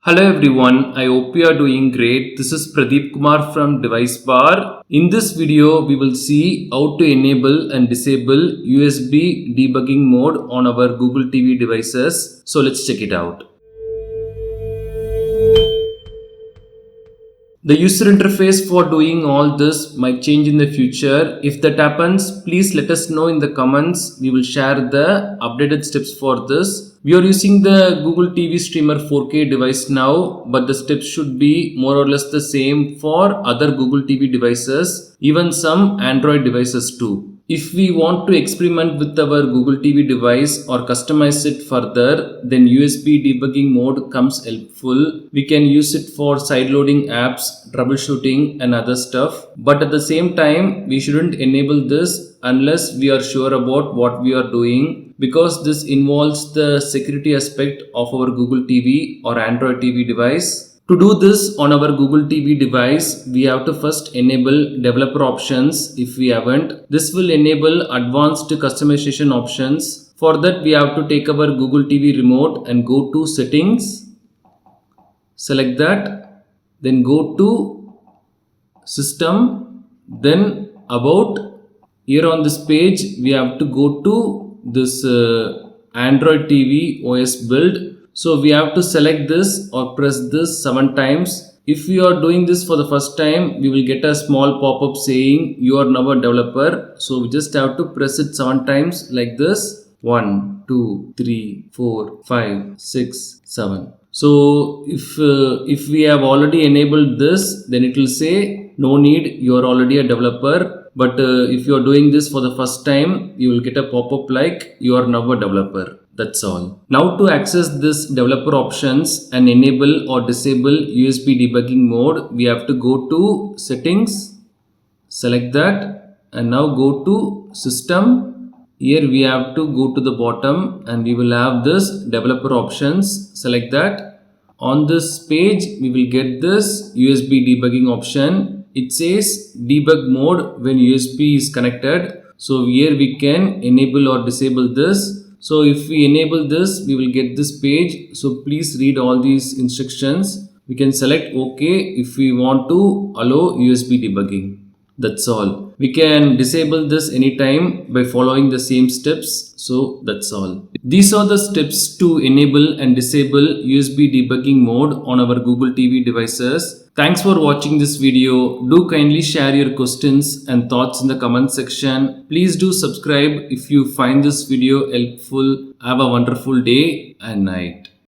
Hello everyone, I hope you are doing great. This is Pradeep Kumar from DeviceBAR. In this video, we will see how to enable and disable USB debugging mode on our Google TV devices. So let's check it out. The user interface for doing all this might change in the future. If that happens, please let us know in the comments. We will share the updated steps for this. We are using the Google TV Streamer 4K device now, but the steps should be more or less the same for other Google TV devices, even some Android devices too. If we want to experiment with our Google TV device or customize it further, then USB debugging mode comes helpful. We can use it for sideloading apps, troubleshooting and other stuff. But at the same time, we shouldn't enable this unless we are sure about what we are doing, because this involves the security aspect of our Google TV or Android TV device. To do this on our Google TV device, we have to first enable developer options if we haven't. This will enable advanced customization options. For that, we have to take our Google TV remote and go to settings. Select that. Then go to system. Then about. Here on this page, we have to go to this Android TV OS build. So we have to select this or press this 7 times. If you are doing this for the first time, we will get a small pop-up saying you are now a developer. So we just have to press it 7 times like this. 1, 2, 3, 4, 5, 6, 7. So if we have already enabled this, then it will say no need, you are already a developer. But if you are doing this for the first time, you will get a pop-up like you are now a developer. That's all. Now to access this developer options and enable or disable USB debugging mode, we have to go to settings, select that, and now go to system. Here we have to go to the bottom and we will have this developer options, select that. On this page, we will get this USB debugging option. It says debug mode when USB is connected. So here we can enable or disable this. So if we enable this, we will get this page. So please read all these instructions. We can select OK if we want to allow USB debugging. That's all. We can disable this anytime by following the same steps. So that's all. These are the steps to enable and disable USB debugging mode on our Google TV devices. Thanks for watching this video. Do kindly share your questions and thoughts in the comment section. Please do subscribe if you find this video helpful. Have a wonderful day and night.